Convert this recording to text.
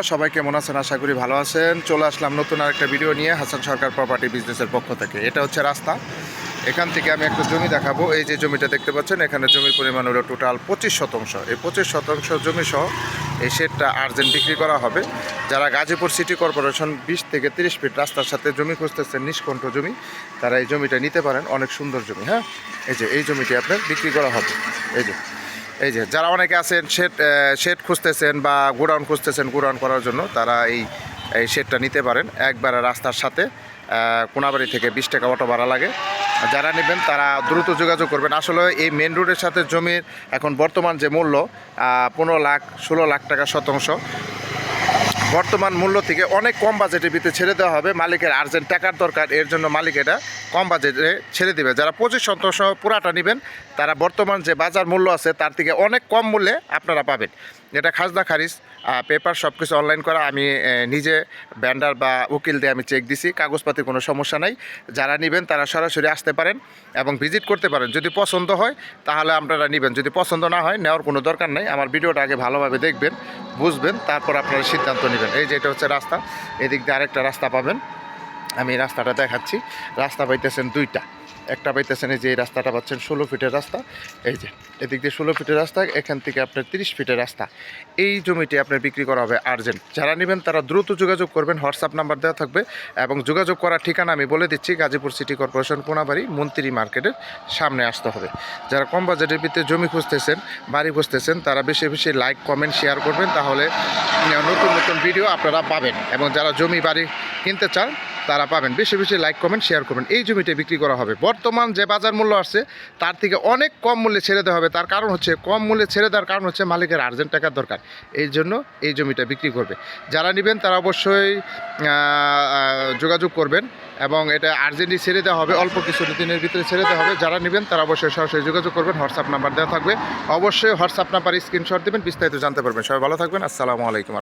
সবাই কেমন আছেন? আশা করি ভালো আছেন। চলে আসলাম নতুন আরেকটা ভিডিও নিয়ে হাসান সরকার প্রপার্টি বিজনেসের পক্ষ থেকে। এটা হচ্ছে রাস্তা। এখান থেকে আমি একটা জমি দেখাবো। এই যে জমিটা দেখতে পাচ্ছেন, এখানে জমির পরিমাণ হলো টোটাল 25 শতাংশ। এই 25 শতাংশ জমি সহ এই শেডটা আর্জেন্ট বিক্রি করা হবে। যারা গাজীপুর সিটি কর্পোরেশন 20 থেকে 30 ফিট রাস্তার সাথে জমি খুঁজতেছেন, নিষ্কণ্ঠ জমি, তারা এই জমিটা নিতে পারেন। অনেক সুন্দর জমি। হ্যাঁ, এই জমিটি আপনার বিক্রি করা হবে। এই যে যারা অনেকে আছেন শেড খুঁজতেছেন বা গোডাউন খুঁজতেছেন, গোডাউন করার জন্য, তারা এই শেডটা নিতে পারেন। একবারে রাস্তার সাথে কোনাবাড়ি থেকে 20 টাকা অটো ভাড়া লাগে। যারা নেবেন তারা দ্রুত যোগাযোগ করবেন। আসলে এই মেন রোডের সাথে জমির এখন বর্তমান যে মূল্য 15 লাখ 16 লাখ টাকা শতাংশ, বর্তমান মূল্য থেকে অনেক কম বাজেটের ভিতরে ছেড়ে দেওয়া হবে। মালিকের আর্জেন্ট টাকার দরকার, এর জন্য মালিক এটা কম বাজেটে ছেড়ে দেবে। যারা 25 শতাংশ পুরাটা নেবেন, তারা বর্তমান যে বাজার মূল্য আছে তার থেকে অনেক কম মূল্যে আপনারা পাবেন। এটা খাজনা খারিজ পেপার সব কিছু অনলাইন করা। আমি নিজে ব্যান্ডার বা উকিল দিয়ে আমি চেক দিছি, কাগজপাতির কোনো সমস্যা নাই। যারা নেবেন তারা সরাসরি আসতে পারেন এবং ভিজিট করতে পারেন। যদি পছন্দ হয় তাহলে আপনারা নেবেন, যদি পছন্দ না হয় নেওয়ার কোনো দরকার নেই। আমার ভিডিওটা আগে ভালোভাবে দেখবেন, বুঝবেন, তারপর আপনারা সিদ্ধান্ত নেবেন। এই যে এটা হচ্ছে রাস্তা, এদিক দিয়ে আরেকটা রাস্তা পাবেন। আমি রাস্তাটা দেখাচ্ছি। রাস্তা পাইতেছেন দুইটা, একটা পাইতেছেন এই যে এই রাস্তাটা পাচ্ছেন 16 ফিটের রাস্তা। এই যে এদিক দিয়ে 16 ফিটের রাস্তা, এখান থেকে আপনার 30 ফিটের রাস্তা। এই জমিটি আপনার বিক্রি করা হবে আর্জেন্ট। যারা নেবেন তারা দ্রুত যোগাযোগ করবেন। হোয়াটসঅ্যাপ নাম্বার দেওয়া থাকবে এবং যোগাযোগ করার ঠিকানা আমি বলে দিচ্ছি। গাজীপুর সিটি কর্পোরেশন কোনাবাড়ি মন্ত্রী মার্কেটের সামনে আসতে হবে। যারা কম বাজেটের ভিতরে জমি খুঁজতেছেন, বাড়ি খুঁজতেছেন, তারা বেশি বেশি লাইক কমেন্ট শেয়ার করবেন, তাহলে নতুন নতুন ভিডিও আপনারা পাবেন। এবং যারা জমি বাড়ি কিনতে চান তারা পাবেন। বেশি বেশি লাইক কমেন্ট শেয়ার করবেন। এই জমিটা বিক্রি করা হবে। বর্তমান যে বাজার মূল্য আছে তার থেকে অনেক কম মূল্যে ছেড়ে দেওয়া হবে। তার কারণ হচ্ছে, কম মূল্যে ছেড়ে দেওয়ার কারণ হচ্ছে মালিকের আর্জেন্ট টাকার দরকার, এই জন্য এই জমিটা বিক্রি করবে। যারা নেবেন তারা অবশ্যই যোগাযোগ করবেন এবং এটা আর্জেন্টলি ছেড়ে দেওয়া হবে। অল্প কিছু দিনের ভিতরে ছেড়ে দেওয়া হবে। যারা নেবেন তারা অবশ্যই সরাসরি যোগাযোগ করবেন। হোয়াটসঅ্যাপ নাম্বার দেওয়া থাকবে, অবশ্যই হোয়াটসঅ্যাপ নাম্বার স্ক্রিনশট দেবেন, বিস্তারিত জানতে পারবেন। সবাই ভালো থাকবেন। আসসালামু আলাইকুম।